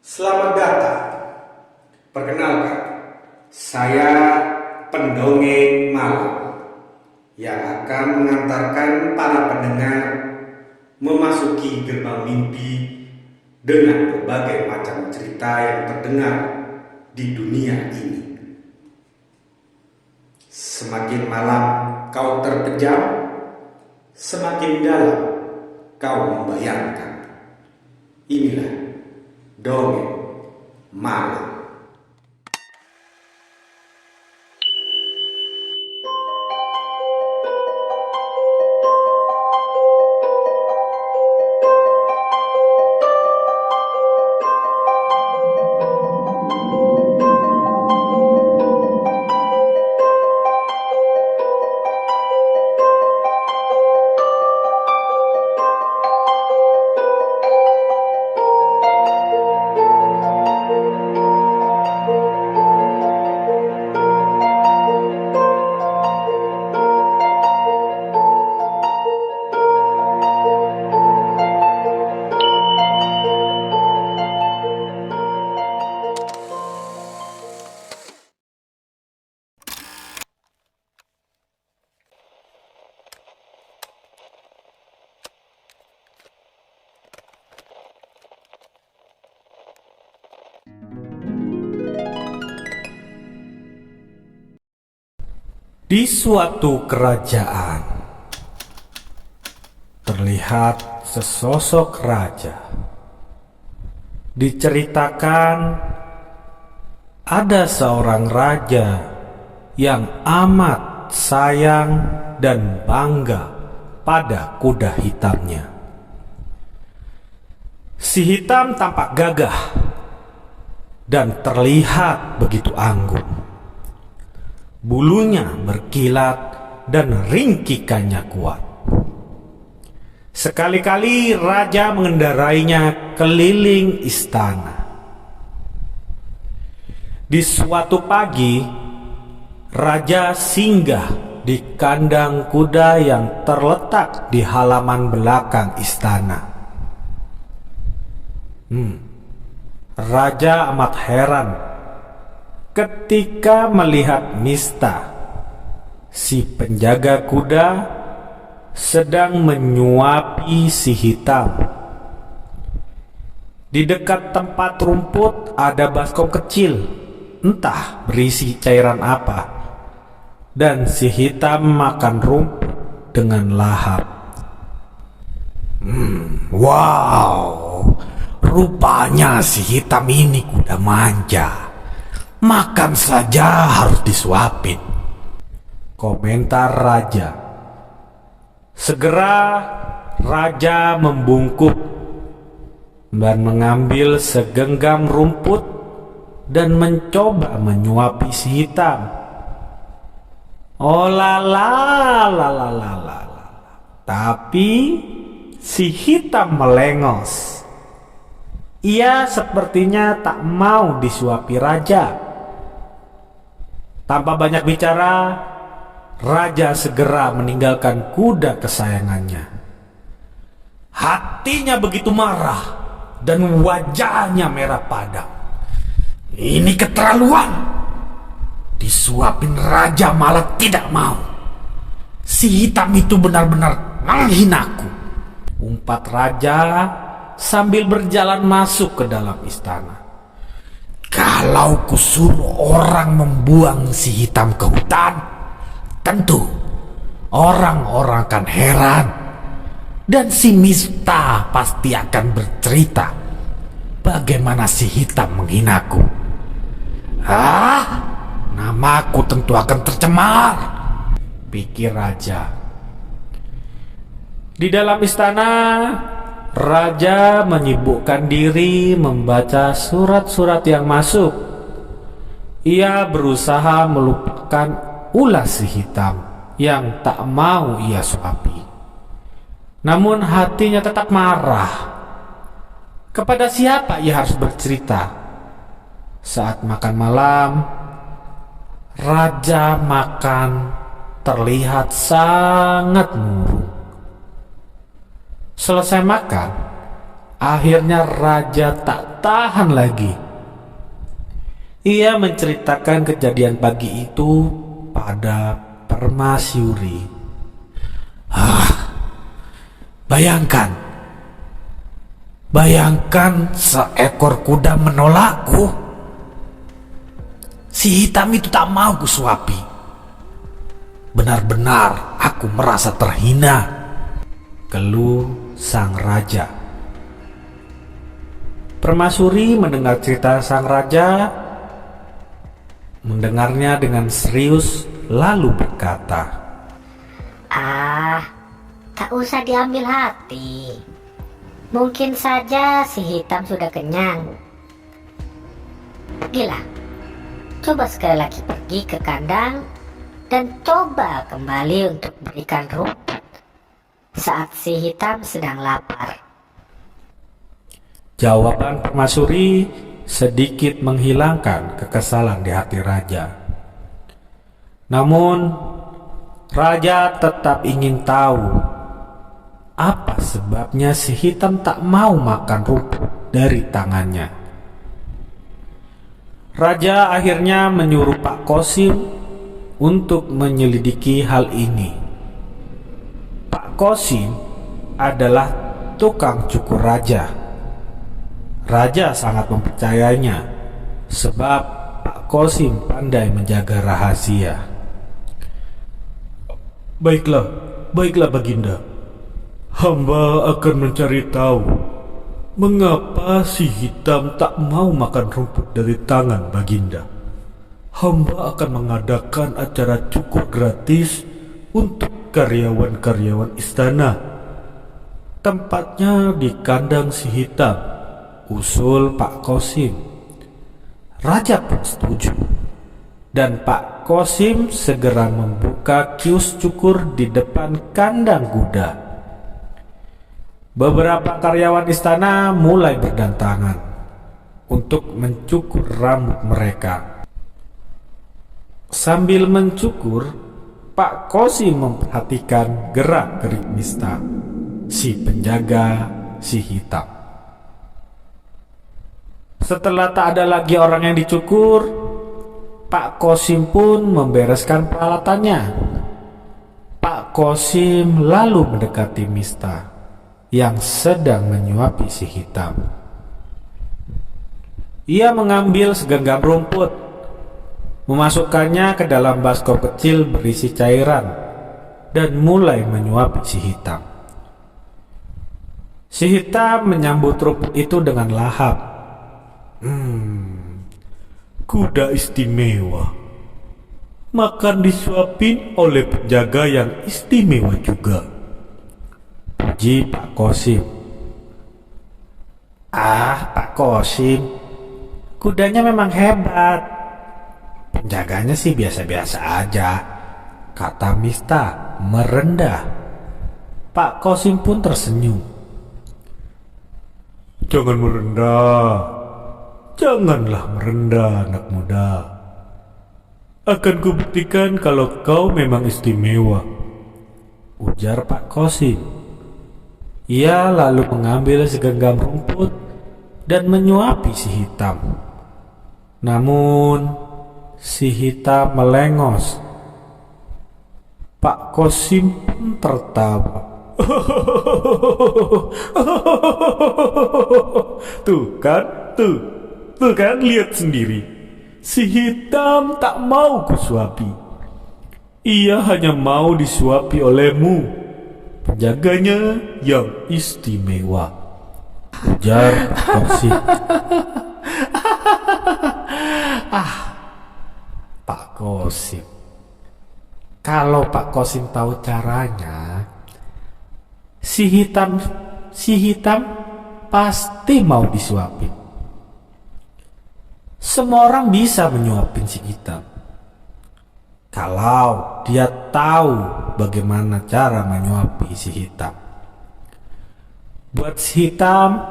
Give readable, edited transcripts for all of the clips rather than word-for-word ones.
Selamat datang. Perkenalkan, saya pendongeng malam yang akan mengantarkan para pendengar memasuki gerbang mimpi dengan berbagai macam cerita yang terdengar di dunia ini. Semakin malam kau terpejam, semakin dalam kau membayangkan. Inilah dongeng malam. Di suatu kerajaan, terlihat sesosok raja. Diceritakan ada seorang raja yang amat sayang dan bangga pada kuda hitamnya. Si hitam tampak gagah dan terlihat begitu anggun. Bulunya berkilat dan ringkikannya kuat. Sekali-kali raja mengendarainya keliling istana. Di suatu pagi, raja singgah di kandang kuda yang terletak di halaman belakang istana. Raja amat heran ketika melihat Mista, si penjaga kuda, sedang menyuapi si hitam. Di dekat tempat rumput ada baskom kecil, entah berisi cairan apa, dan si hitam makan rumput dengan lahap. Wow, rupanya si hitam ini kuda manja. Makan saja harus disuapin, komentar raja. Segera raja membungkuk dan mengambil segenggam rumput dan mencoba menyuapi si hitam. Oh la la la la la la. Tapi si hitam melengos. Ia sepertinya tak mau disuapi raja. Tanpa banyak bicara, raja segera meninggalkan kuda kesayangannya. Hatinya begitu marah dan wajahnya merah padam. ini keterlaluan. Disuapin raja malah tidak mau. Si hitam itu benar-benar menghinaku, umpat raja sambil berjalan masuk ke dalam istana. Kalau kusuruh orang membuang si hitam ke hutan, tentu orang-orang akan heran. Dan si Mista pasti akan bercerita bagaimana si hitam menghinaku. Namaku tentu akan tercemar, pikir raja. Di dalam istana, raja menyibukkan diri membaca surat-surat yang masuk. Ia berusaha melupakan ulas si hitam yang tak mau ia suapi. Namun hatinya tetap marah. Kepada siapa ia harus bercerita? Saat makan malam, raja makan terlihat sangat murung. Selesai makan, Akhirnya raja tak tahan lagi. Ia menceritakan kejadian pagi itu pada permasyuri. Bayangkan seekor kuda menolakku. Si hitam itu tak mau kusuapi. Benar-benar aku merasa terhina, keluh sang raja. Permasyuri mendengar cerita sang raja, mendengarnya dengan serius lalu berkata, Tak usah diambil hati. Mungkin saja si hitam sudah kenyang. Gila, coba sekali lagi pergi ke kandang dan coba kembali untuk berikan rumput saat si hitam sedang lapar. Jawaban permasyuri sedikit menghilangkan kekesalan di hati raja. Namun, raja tetap ingin tahu apa sebabnya si hitam tak mau makan rumput dari tangannya. Raja akhirnya menyuruh Pak Kosim untuk menyelidiki hal ini. Pak Kosim adalah tukang cukur raja. Raja sangat mempercayainya sebab Pak Kosim pandai menjaga rahasia. Baiklah Baginda. Hamba akan mencari tahu mengapa si hitam tak mau makan rumput dari tangan Baginda. Hamba akan mengadakan acara cukur gratis untuk karyawan-karyawan istana. Tempatnya di kandang si hitam, usul Pak Kosim. Raja pun setuju, dan Pak Kosim segera membuka kios cukur di depan kandang kuda. Beberapa karyawan istana mulai berdatangan untuk mencukur rambut mereka. Sambil mencukur, Pak Kosim memperhatikan gerak-gerik Mista, si penjaga si hitam. Setelah tak ada lagi orang yang dicukur, Pak Kosim pun membereskan peralatannya. Pak Kosim lalu mendekati Mista yang sedang menyuapi si hitam. Ia mengambil segenggam rumput, memasukkannya ke dalam baskom kecil berisi cairan, dan mulai menyuapi si hitam. Si hitam menyambut rumput itu dengan lahap. kuda istimewa. Makan disuapin oleh penjaga yang istimewa juga. Puji Pak Kosim. Pak Kosim, kudanya memang hebat. Penjaganya sih biasa-biasa aja, kata Mista merendah. Pak Kosim pun tersenyum. Jangan merendah. Janganlah merendah, anak muda. Akan kubuktikan kalau kau memang istimewa, ujar Pak Kosim. Ia lalu mengambil segenggam rumput dan menyuapi si hitam. Namun, si hitam melengos. Pak Kosim pun tertawa. Tuh kan, lihat sendiri. Si hitam tak mau kusuapi. Ia hanya mau disuapi olehmu, penjaganya yang istimewa, ujar Pak Kosim. Pak Kosim. Kalau Pak Kosim tahu caranya, si hitam pasti mau disuapin. Semua orang bisa menyuapin si hitam kalau dia tahu bagaimana cara menyuapi si hitam. Buat si hitam,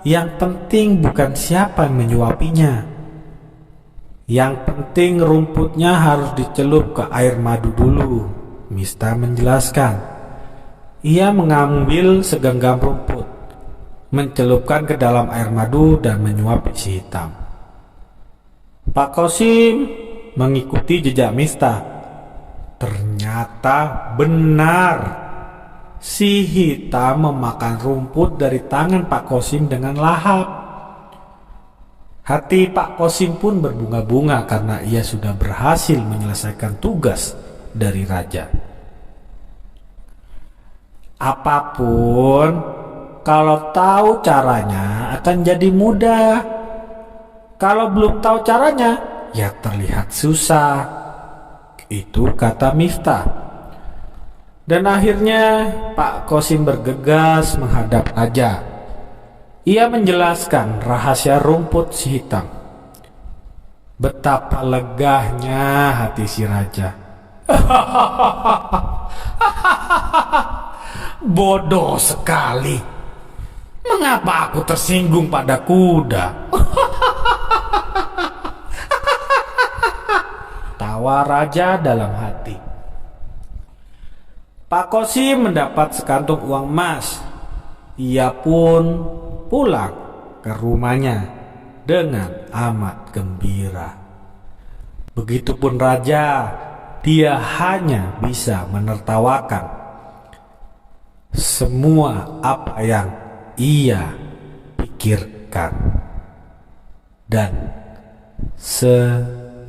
yang penting bukan siapa yang menyuapinya. Yang penting rumputnya harus dicelup ke air madu dulu, Mista menjelaskan. Ia mengambil segenggam rumput, mencelupkan ke dalam air madu dan menyuapi si hitam. Pak Kosim mengikuti jejak Mista. Ternyata benar, si hitam memakan rumput dari tangan Pak Kosim dengan lahap. Hati Pak Kosim pun berbunga-bunga karena ia sudah berhasil menyelesaikan tugas dari raja. Apapun, kalau tahu caranya akan jadi mudah. Kalau belum tahu caranya, ya terlihat susah. Itu kata Miftah. Dan akhirnya Pak Kosim bergegas menghadap raja. Ia menjelaskan rahasia rumput si hitam. Betapa legahnya hati si raja. Bodoh sekali. Mengapa aku tersinggung pada kuda? Tawa raja dalam hati. Pak Kosim mendapat sekantung uang emas. Ia pun pulang ke rumahnya dengan amat gembira. Begitupun raja, dia hanya bisa menertawakan semua apa yang ia pikirkan. Dan selesai.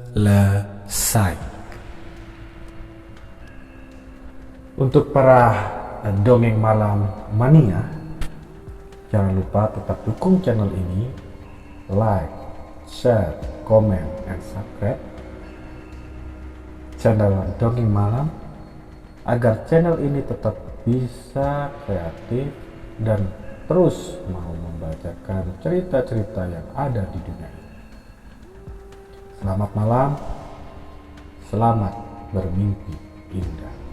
Untuk para dongeng malam mania, jangan lupa tetap dukung channel ini, like, share, comment, and subscribe channel Dongeng Malam agar channel ini tetap bisa kreatif dan terus mau membacakan cerita-cerita yang ada di dunia ini. Selamat malam, selamat bermimpi indah.